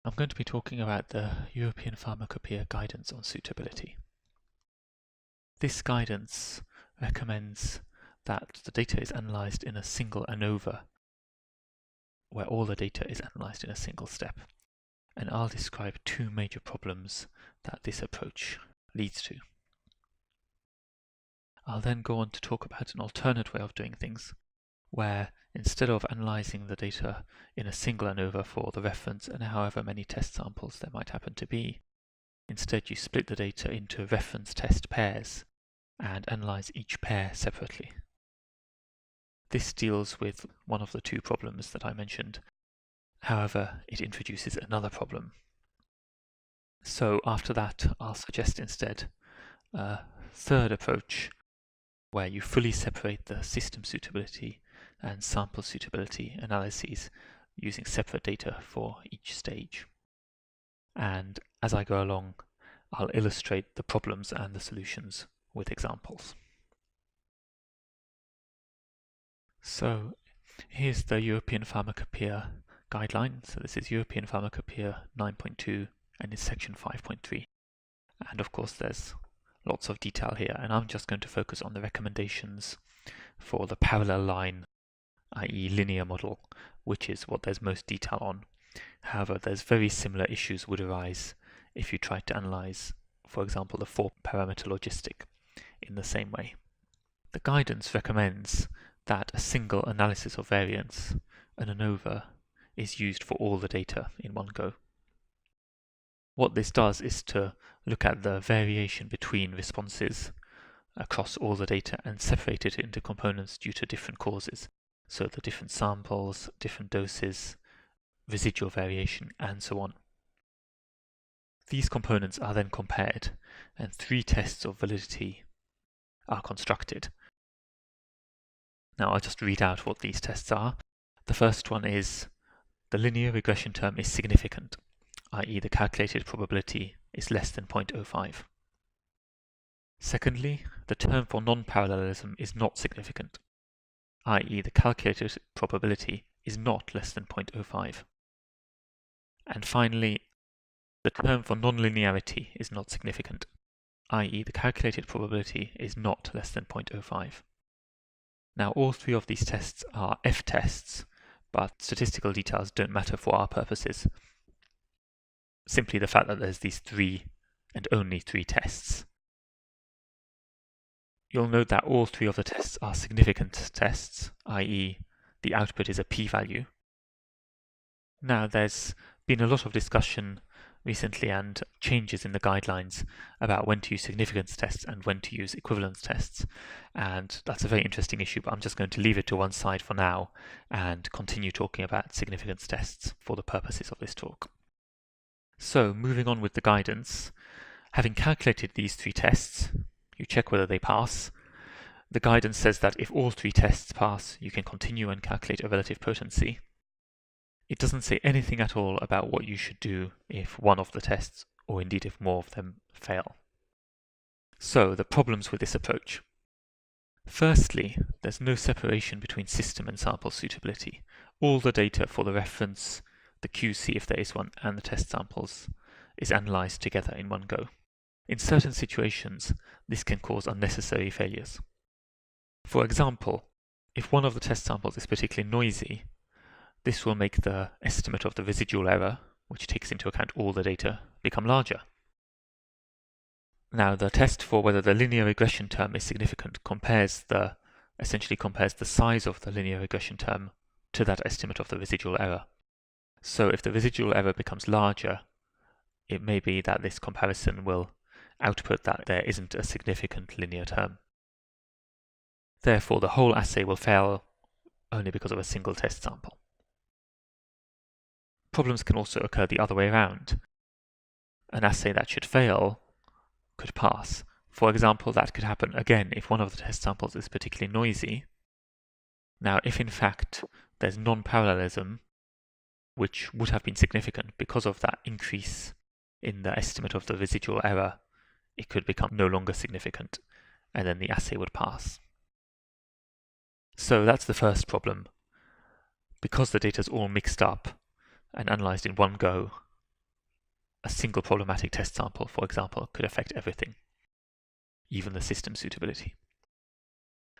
I'm going to be talking about the European Pharmacopeia guidance on suitability. This guidance recommends that the data is analysed in a single ANOVA, where all the data is analysed in a single step. And I'll describe two major problems that this approach leads to. I'll then go on to talk about an alternate way of doing things, where instead of analysing the data in a single ANOVA for the reference and however many test samples there might happen to be, instead you split the data into reference test pairs and analyse each pair separately. This deals with one of the two problems that I mentioned. However, it introduces another problem. So after that, I'll suggest instead a third approach where you fully separate the system suitability and sample suitability analyses using separate data for each stage. And as I go along, I'll illustrate the problems and the solutions with examples. So here's the European Pharmacopeia guideline. So this is European Pharmacopeia 9.2 and it's section 5.3. And of course there's lots of detail here, and I'm just going to focus on the recommendations for the parallel line, i.e. linear model, which is what there's most detail on. However, there's very similar issues would arise if you tried to analyze, for example, the 4-parameter logistic in the same way. The guidance recommends that a single analysis of variance, an ANOVA, is used for all the data in one go. What this does is to look at the variation between responses across all the data and separate it into components due to different causes. So the different samples, different doses, residual variation, and so on. These components are then compared, and 3 tests of validity are constructed. Now I'll just read out what these tests are. The first one is the linear regression term is significant, i.e. the calculated probability is less than 0.05. Secondly, the term for non-parallelism is not significant, i.e. the calculated probability is not less than 0.05. And finally, the term for non-linearity is not significant, i.e. the calculated probability is not less than 0.05. Now all 3 of these tests are F tests, but statistical details don't matter for our purposes. Simply the fact that there's these 3 and only 3 tests. You'll note that all 3 of the tests are significant tests, i.e. the output is a p-value. Now there's been a lot of discussion recently and changes in the guidelines about when to use significance tests and when to use equivalence tests, and that's a very interesting issue, but I'm just going to leave it to one side for now and continue talking about significance tests for the purposes of this talk. So moving on with the guidance, having calculated these 3 tests, you check whether they pass. The guidance says that if all 3 tests pass, you can continue and calculate a relative potency. It doesn't say anything at all about what you should do if one of the tests, or indeed if more of them, fail. So the problems with this approach. Firstly, there's no separation between system and sample suitability. All the data for the reference, the QC if there is one, and the test samples is analysed together in one go. In certain situations, this can cause unnecessary failures. For example, if one of the test samples is particularly noisy, this will make the estimate of the residual error, which takes into account all the data, become larger. Now the test for whether the linear regression term is significant essentially compares the size of the linear regression term to that estimate of the residual error. So if the residual error becomes larger, it may be that this comparison will output that there isn't a significant linear term. Therefore, the whole assay will fail only because of a single test sample. Problems can also occur the other way around. An assay that should fail could pass. For example, that could happen again if one of the test samples is particularly noisy. Now, if in fact there's non-parallelism, which would have been significant because of that increase in the estimate of the residual error, it could become no longer significant, and then the assay would pass. So that's the first problem. Because the data is all mixed up and analysed in one go, a single problematic test sample, for example, could affect everything, even the system suitability.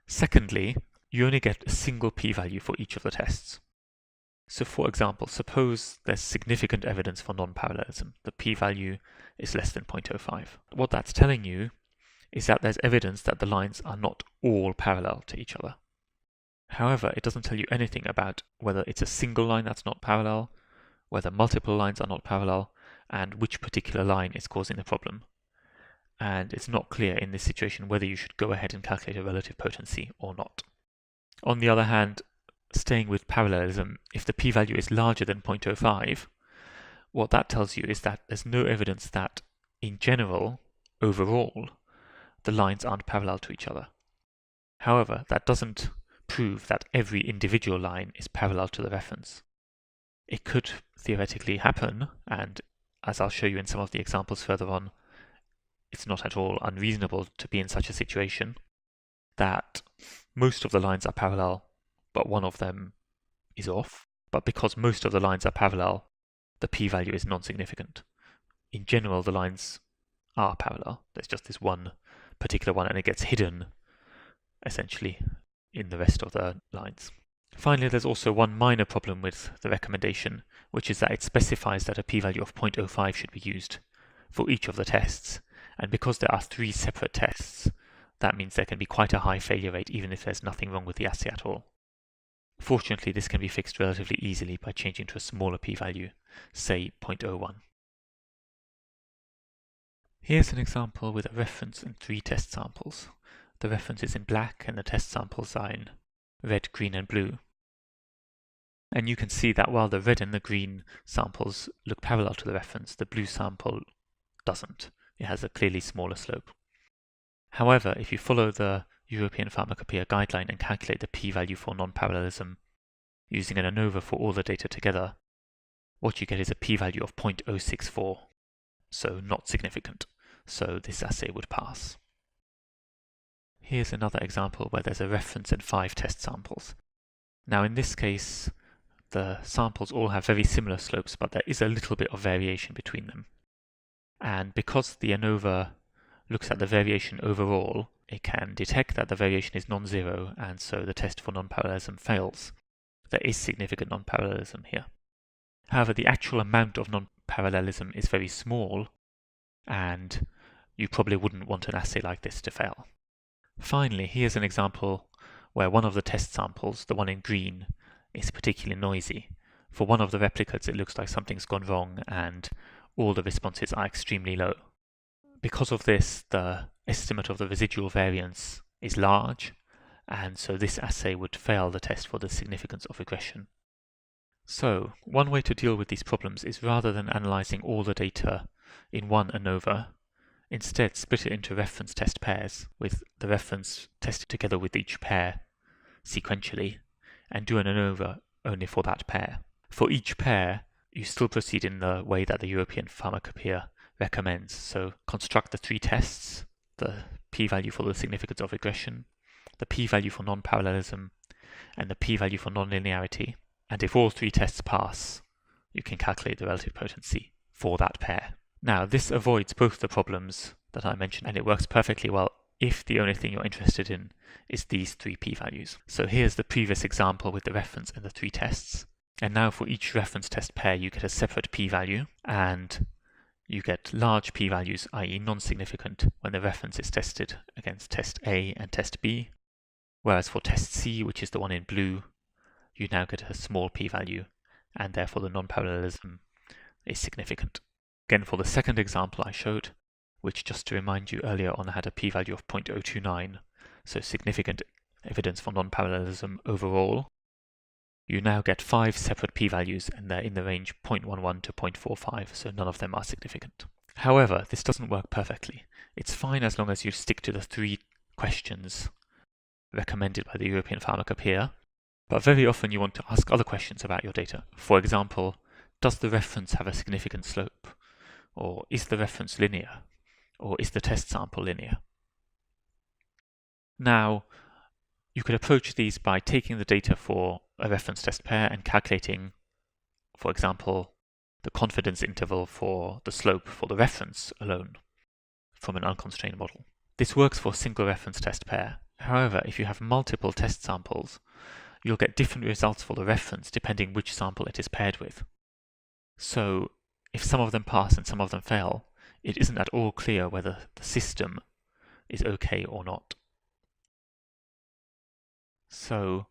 Secondly, you only get a single p-value for each of the tests. So for example, suppose there's significant evidence for non-parallelism. The p-value is less than 0.05. What that's telling you is that there's evidence that the lines are not all parallel to each other. However, it doesn't tell you anything about whether it's a single line that's not parallel, whether multiple lines are not parallel, and which particular line is causing the problem. And it's not clear in this situation whether you should go ahead and calculate a relative potency or not. On the other hand, staying with parallelism, if the p-value is larger than 0.05, what that tells you is that there's no evidence that, in general, overall, the lines aren't parallel to each other. However, that doesn't prove that every individual line is parallel to the reference. It could theoretically happen, and as I'll show you in some of the examples further on, it's not at all unreasonable to be in such a situation, that most of the lines are parallel, but one of them is off. But because most of the lines are parallel, the p-value is non-significant. In general, the lines are parallel. There's just this one particular one, and it gets hidden, essentially, in the rest of the lines. Finally, there's also one minor problem with the recommendation, which is that it specifies that a p-value of 0.05 should be used for each of the tests. And because there are 3 separate tests, that means there can be quite a high failure rate even if there's nothing wrong with the assay at all. Fortunately, this can be fixed relatively easily by changing to a smaller p-value, say 0.01. Here's an example with a reference and 3 test samples. The reference is in black and the test samples are in red, green and blue. And you can see that while the red and the green samples look parallel to the reference, the blue sample doesn't. It has a clearly smaller slope. However, if you follow the European Pharmacopeia guideline and calculate the p-value for non-parallelism using an ANOVA for all the data together, what you get is a p-value of 0.064, so not significant. So this assay would pass. Here's another example where there's a reference and 5 test samples. Now in this case, the samples all have very similar slopes, but there is a little bit of variation between them. And because the ANOVA looks at the variation overall, it can detect that the variation is non-zero, and so the test for non-parallelism fails. There is significant non-parallelism here. However, the actual amount of non-parallelism is very small, and you probably wouldn't want an assay like this to fail. Finally, here's an example where one of the test samples, the one in green, is particularly noisy. For one of the replicates, it looks like something's gone wrong and all the responses are extremely low. Because of this, the estimate of the residual variance is large, and so this assay would fail the test for the significance of regression. So, one way to deal with these problems is, rather than analyzing all the data in one ANOVA, instead split it into reference test pairs, with the reference tested together with each pair sequentially, and do an ANOVA only for that pair. For each pair, you still proceed in the way that the European Pharmacopeia recommends. So construct the 3 tests, the p-value for the significance of regression, the p-value for non-parallelism, and the p-value for non-linearity. And if all 3 tests pass, you can calculate the relative potency for that pair. Now, this avoids both the problems that I mentioned, and it works perfectly well if the only thing you're interested in is these 3 p-values. So here's the previous example with the reference and the 3 tests. And now for each reference test pair, you get a separate p-value, and you get large p-values, i.e. non-significant, when the reference is tested against test A and test B. Whereas for test C, which is the one in blue, you now get a small p-value, and therefore the non-parallelism is significant. Again, for the second example I showed, which, just to remind you, earlier on had a p-value of 0.029, so significant evidence for non-parallelism overall, you now get 5 separate p-values, and they're in the range 0.11 to 0.45, so none of them are significant. However, this doesn't work perfectly. It's fine as long as you stick to the 3 questions recommended by the European Pharmacopeia, but very often you want to ask other questions about your data. For example, does the reference have a significant slope? Or is the reference linear? Or is the test sample linear? Now, you could approach these by taking the data for a reference test pair and calculating, for example, the confidence interval for the slope for the reference alone from an unconstrained model. This works for a single reference test pair. However, if you have multiple test samples, you'll get different results for the reference depending which sample it is paired with. So if some of them pass and some of them fail, it isn't at all clear whether the system is okay or not. So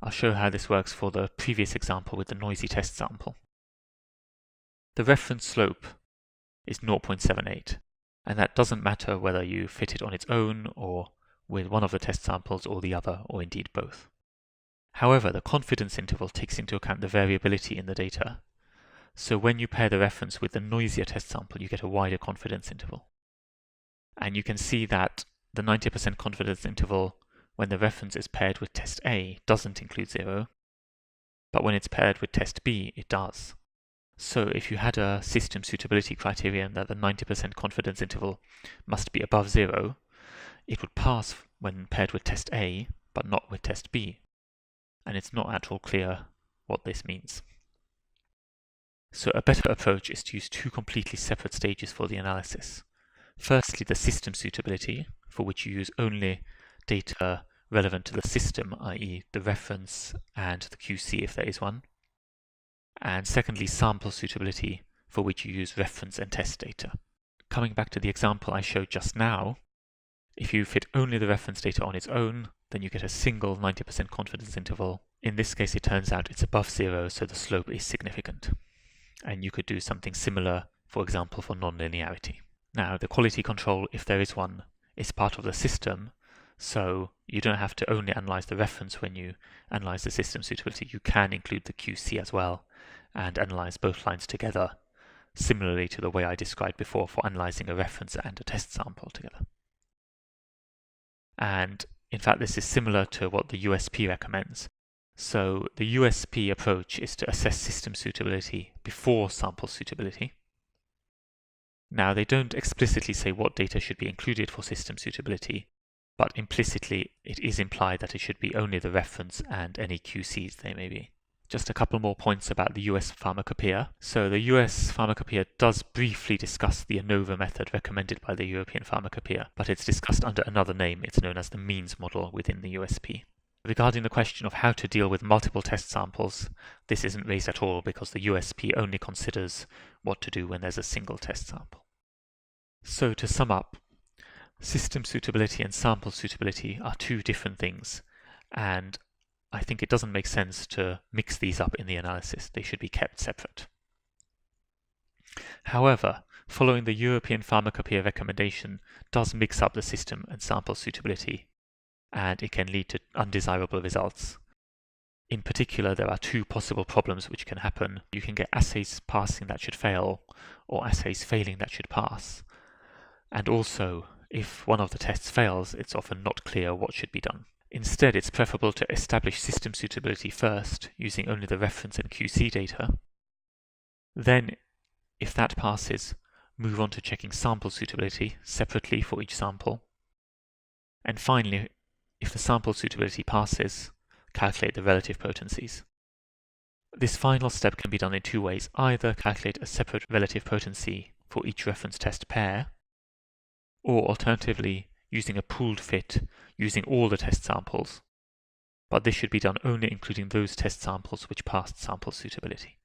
I'll show how this works for the previous example with the noisy test sample. The reference slope is 0.78, and that doesn't matter whether you fit it on its own or with one of the test samples or the other, or indeed both. However, the confidence interval takes into account the variability in the data. So when you pair the reference with the noisier test sample, you get a wider confidence interval. And you can see that the 90% confidence interval when the reference is paired with test A doesn't include 0, but when it's paired with test B, it does. So if you had a system suitability criterion that the 90% confidence interval must be above 0, it would pass when paired with test A, but not with test B. And it's not at all clear what this means. So a better approach is to use two completely separate stages for the analysis. Firstly, the system suitability, for which you use only data relevant to the system, i.e. the reference and the QC if there is one. And secondly, sample suitability, for which you use reference and test data. Coming back to the example I showed just now, if you fit only the reference data on its own, then you get a single 90% confidence interval. In this case, it turns out it's above 0, so the slope is significant. And you could do something similar, for example, for nonlinearity. Now, the quality control, if there is one, is part of the system, so you don't have to only analyze the reference when you analyze the system suitability. You can include the QC as well and analyze both lines together, similarly to the way I described before for analyzing a reference and a test sample together. And in fact, this is similar to what the USP recommends. So the USP approach is to assess system suitability before sample suitability. Now, they don't explicitly say what data should be included for system suitability, but implicitly it is implied that it should be only the reference and any QCs there may be. Just a couple more points about the US Pharmacopeia. So the US Pharmacopeia does briefly discuss the ANOVA method recommended by the European Pharmacopeia, but it's discussed under another name. It's known as the means model within the USP. Regarding the question of how to deal with multiple test samples, this isn't raised at all because the USP only considers what to do when there's a single test sample. So to sum up, system suitability and sample suitability are two different things, and I think it doesn't make sense to mix these up in the analysis. They should be kept separate. However, following the European Pharmacopeia recommendation does mix up the system and sample suitability, and it can lead to undesirable results. In particular, there are two possible problems which can happen. You can get assays passing that should fail, or assays failing that should pass. And also, if one of the tests fails, it's often not clear what should be done. Instead, it's preferable to establish system suitability first, using only the reference and QC data. Then, if that passes, move on to checking sample suitability separately for each sample. And finally, if the sample suitability passes, calculate the relative potencies. This final step can be done in two ways. Either calculate a separate relative potency for each reference test pair, or alternatively, using a pooled fit using all the test samples. But this should be done only including those test samples which passed sample suitability.